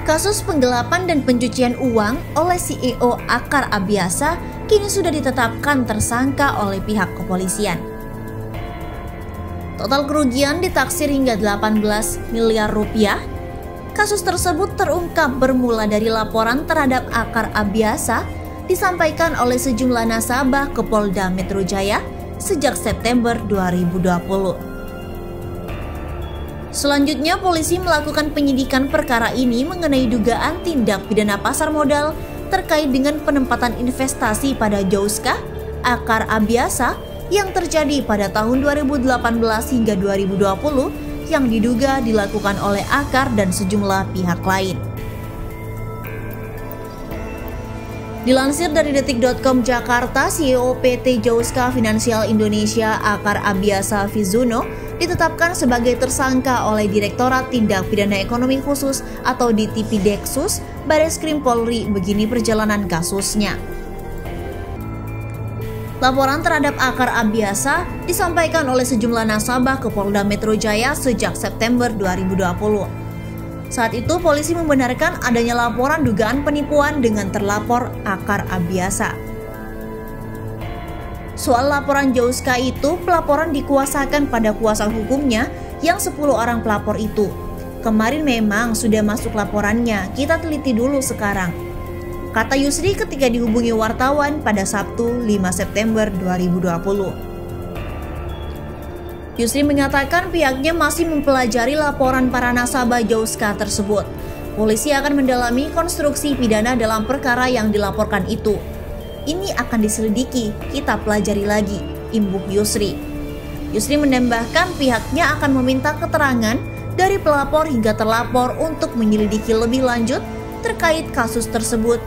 Kasus penggelapan dan pencucian uang oleh CEO Akar Abiasa kini sudah ditetapkan tersangka oleh pihak kepolisian. Total kerugian ditaksir hingga 18 miliar rupiah. Kasus tersebut terungkap bermula dari laporan terhadap Akar Abiasa disampaikan oleh sejumlah nasabah ke Polda Metro Jaya sejak September 2020. Selanjutnya, polisi melakukan penyidikan perkara ini mengenai dugaan tindak pidana pasar modal terkait dengan penempatan investasi pada Jauska, Akar Abiasa yang terjadi pada tahun 2018 hingga 2020 yang diduga dilakukan oleh Akar dan sejumlah pihak lain. Dilansir dari detik.com Jakarta, CEO PT Jauska Finansial Indonesia Akar Abiasa Fizuno ditetapkan sebagai tersangka oleh Direktorat Tindak Pidana Ekonomi Khusus atau DTP-Deksus Bareskrim Polri. Begini perjalanan kasusnya. Laporan terhadap Akar Abiasa disampaikan oleh sejumlah nasabah ke Polda Metro Jaya sejak September 2020. Saat itu polisi membenarkan adanya laporan dugaan penipuan dengan terlapor Akar Abiasa. Soal laporan Jauska itu, pelaporan dikuasakan pada kuasa hukumnya yang 10 orang pelapor itu. Kemarin memang sudah masuk laporannya, kita teliti dulu sekarang, kata Yusri ketika dihubungi wartawan pada Sabtu 5 September 2020. Yusri mengatakan pihaknya masih mempelajari laporan para nasabah Jauska tersebut. Polisi akan mendalami konstruksi pidana dalam perkara yang dilaporkan itu. Ini akan diselidiki, kita pelajari lagi, imbuh Yusri. Yusri menambahkan pihaknya akan meminta keterangan dari pelapor hingga terlapor untuk menyelidiki lebih lanjut terkait kasus tersebut.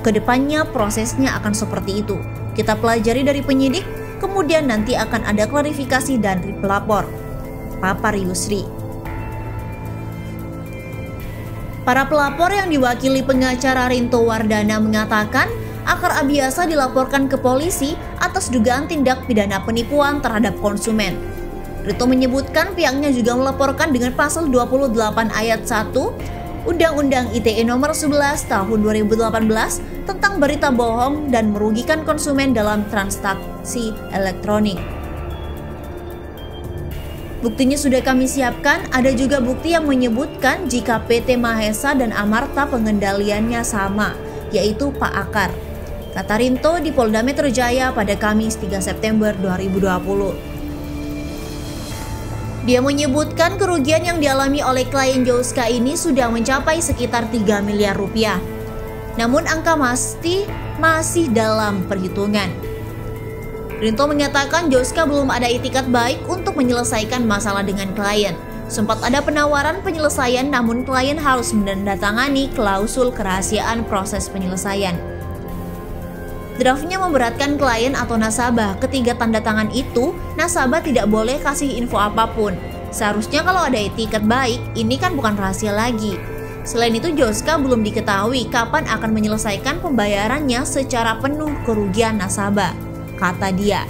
Kedepannya prosesnya akan seperti itu. Kita pelajari dari penyidik, kemudian nanti akan ada klarifikasi dari pelapor, papar Yusri. Para pelapor yang diwakili pengacara Rinto Wardana mengatakan Akar Abiasa dilaporkan ke polisi atas dugaan tindak pidana penipuan terhadap konsumen. Rinto menyebutkan pihaknya juga melaporkan dengan pasal 28 ayat 1 Undang-Undang ITE nomor 11 tahun 2018 tentang berita bohong dan merugikan konsumen dalam transaksi elektronik. Buktinya sudah kami siapkan, ada juga bukti yang menyebutkan jika PT Mahesa dan Amarta pengendaliannya sama, yaitu Pak Akar, kata Rinto di Polda Metro Jaya pada Kamis 3 September 2020. Dia menyebutkan kerugian yang dialami oleh klien Jauska ini sudah mencapai sekitar 3 miliar rupiah. Namun angka masih dalam perhitungan. Rinto menyatakan Jauska belum ada itikat baik untuk menyelesaikan masalah dengan klien. Sempat ada penawaran penyelesaian namun klien harus menandatangani klausul kerahasiaan proses penyelesaian. Draftnya memberatkan klien atau nasabah. Ketiga tanda tangan itu, nasabah tidak boleh kasih info apapun. Seharusnya kalau ada etiket baik, ini kan bukan rahasia lagi. Selain itu, Jauska belum diketahui kapan akan menyelesaikan pembayarannya secara penuh kerugian nasabah, kata dia.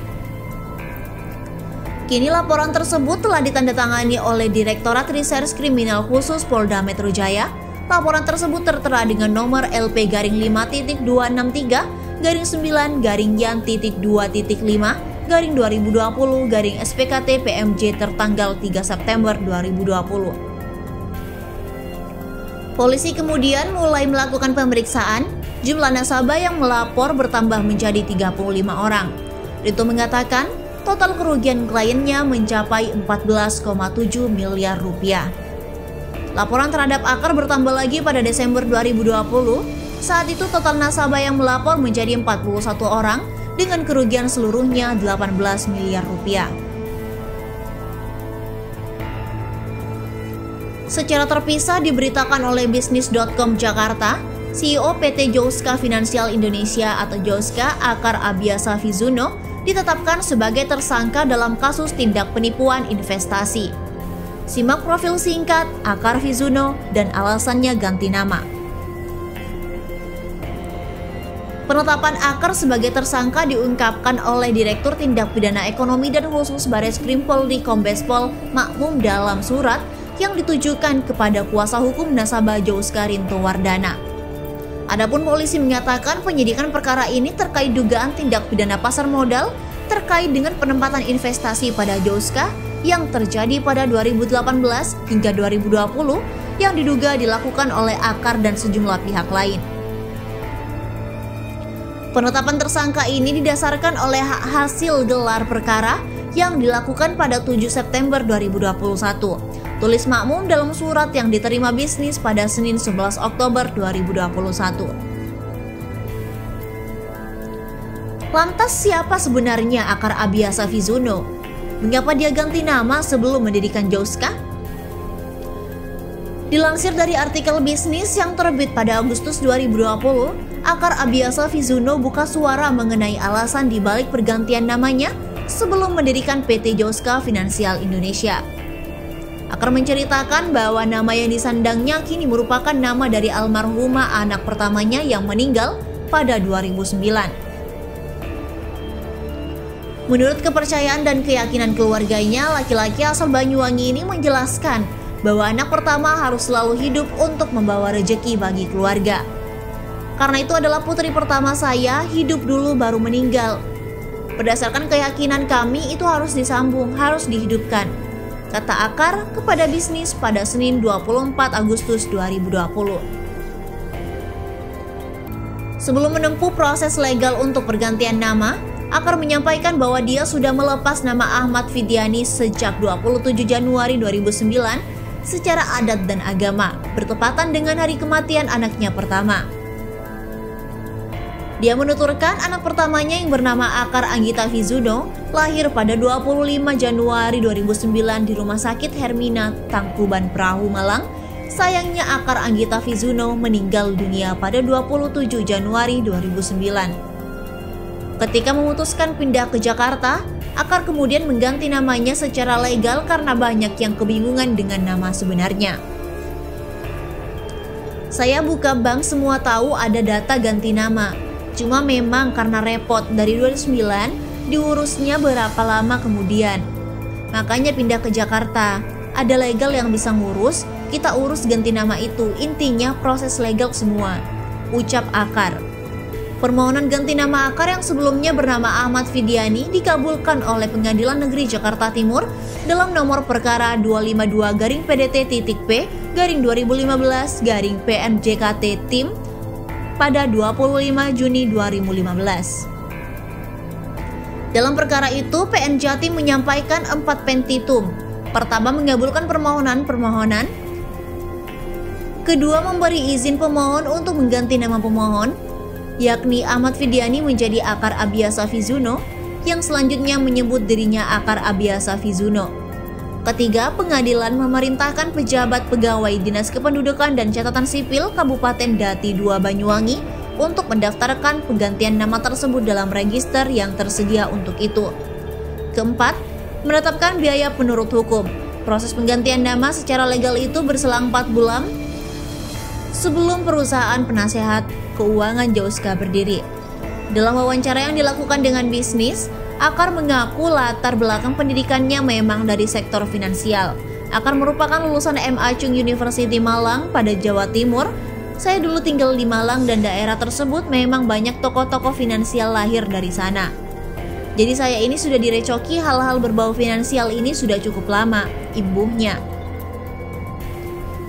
Kini laporan tersebut telah ditandatangani oleh Direktorat Reserse Kriminal Khusus Polda Metro Jaya. Laporan tersebut tertera dengan nomor LP-5.2.9-9-2.5/2020/SPKT PMJ tertanggal 3 September 2020. Polisi kemudian mulai melakukan pemeriksaan. Jumlah nasabah yang melapor bertambah menjadi 35 orang. Rinto mengatakan total kerugian kliennya mencapai 14,7 miliar rupiah. Laporan terhadap Akar bertambah lagi pada Desember 2020. Saat itu total nasabah yang melapor menjadi 41 orang dengan kerugian seluruhnya 18 miliar rupiah. Secara terpisah diberitakan oleh bisnis.com Jakarta, CEO PT Jauska Finansial Indonesia atau Jauska Akar Abiasa Fizuno ditetapkan sebagai tersangka dalam kasus tindak penipuan investasi. Simak profil singkat Akar Fizuno dan alasannya ganti nama. Penetapan Akar sebagai tersangka diungkapkan oleh Direktur Tindak Pidana Ekonomi dan Khusus Bareskrim Polri Kombespol Makmum dalam surat yang ditujukan kepada kuasa hukum nasabah Jouska Rinto Wardana. Adapun polisi menyatakan penyidikan perkara ini terkait dugaan tindak pidana pasar modal terkait dengan penempatan investasi pada Jouska yang terjadi pada 2018 hingga 2020 yang diduga dilakukan oleh Akar dan sejumlah pihak lain. Penetapan tersangka ini didasarkan oleh hasil gelar perkara yang dilakukan pada 7 September 2021. Tulis makmum dalam surat yang diterima bisnis pada Senin 11 Oktober 2021. Lantas siapa sebenarnya Akar Abiasa Fizuno? Mengapa dia ganti nama sebelum mendirikan Jouska? Dilansir dari artikel bisnis yang terbit pada Agustus 2020, Akar Abiasa Fizuno buka suara mengenai alasan dibalik pergantian namanya sebelum mendirikan PT Jouska Finansial Indonesia. Akar menceritakan bahwa nama yang disandangnya kini merupakan nama dari almarhumah anak pertamanya yang meninggal pada 2009. Menurut kepercayaan dan keyakinan keluarganya, laki-laki asal Banyuwangi ini menjelaskan bahwa anak pertama harus selalu hidup untuk membawa rejeki bagi keluarga. Karena itu adalah putri pertama saya, hidup dulu baru meninggal. Berdasarkan keyakinan kami itu harus disambung, harus dihidupkan, kata Akar kepada bisnis pada Senin 24 Agustus 2020. Sebelum menempuh proses legal untuk pergantian nama, Akar menyampaikan bahwa dia sudah melepas nama Ahmad Fidiani sejak 27 Januari 2009 secara adat dan agama, bertepatan dengan hari kematian anaknya pertama. Dia menuturkan anak pertamanya yang bernama Akar Anggita Fizuno lahir pada 25 Januari 2009 di Rumah Sakit Hermina, Tangkuban Perahu, Malang. Sayangnya Akar Anggita Fizuno meninggal dunia pada 27 Januari 2009. Ketika memutuskan pindah ke Jakarta, Akar kemudian mengganti namanya secara legal karena banyak yang kebingungan dengan nama sebenarnya. Saya buka bank semua tahu ada data ganti nama. Cuma memang karena repot dari 2009 diurusnya berapa lama kemudian. Makanya pindah ke Jakarta. Ada legal yang bisa ngurus, kita urus ganti nama itu. Intinya proses legal semua, ucap Akar. Permohonan ganti nama Akar yang sebelumnya bernama Ahmad Fidiani dikabulkan oleh Pengadilan Negeri Jakarta Timur dalam nomor perkara 252-PDT-PDT-2015-PNJKT Tim pada 25 Juni 2015. Dalam perkara itu, PN Jatim menyampaikan 4 petitum. Pertama, mengabulkan permohonan. Kedua, memberi izin pemohon untuk mengganti nama pemohon, yakni Ahmad Fidiani menjadi Akar Abiasa Fizuno, yang selanjutnya menyebut dirinya Akar Abiasa Fizuno. Ketiga, pengadilan memerintahkan pejabat pegawai Dinas Kependudukan dan Catatan Sipil Kabupaten Dati II Banyuwangi untuk mendaftarkan penggantian nama tersebut dalam register yang tersedia untuk itu. Keempat, menetapkan biaya penurut hukum. Proses penggantian nama secara legal itu berselang 4 bulan sebelum perusahaan penasehat keuangan Jouska berdiri. Dalam wawancara yang dilakukan dengan bisnis, Akar mengaku latar belakang pendidikannya memang dari sektor finansial. Akar merupakan lulusan MA Chung University Malang pada Jawa Timur. Saya dulu tinggal di Malang dan daerah tersebut memang banyak tokoh-tokoh finansial lahir dari sana. Jadi saya ini sudah direcoki hal-hal berbau finansial ini sudah cukup lama, imbuhnya.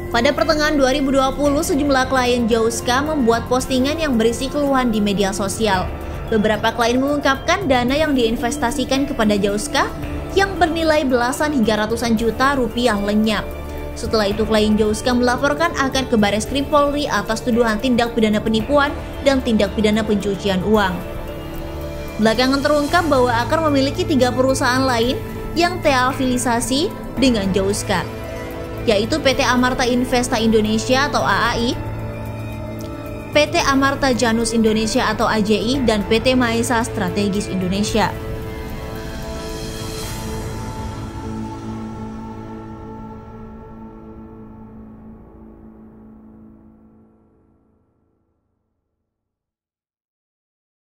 Pada pertengahan 2020, sejumlah klien Jouska membuat postingan yang berisi keluhan di media sosial. Beberapa klien mengungkapkan dana yang diinvestasikan kepada Jouska yang bernilai belasan hingga ratusan juta rupiah lenyap. Setelah itu, klien Jouska melaporkan Akar ke Bareskrim Polri atas tuduhan tindak pidana penipuan dan tindak pidana pencucian uang. Belakangan terungkap bahwa Akar memiliki 3 perusahaan lain yang terafiliasi dengan Jouska, yaitu PT Amarta Investa Indonesia atau AAI, PT Amarta Janus Indonesia atau AJI, dan PT Maesa Strategis Indonesia.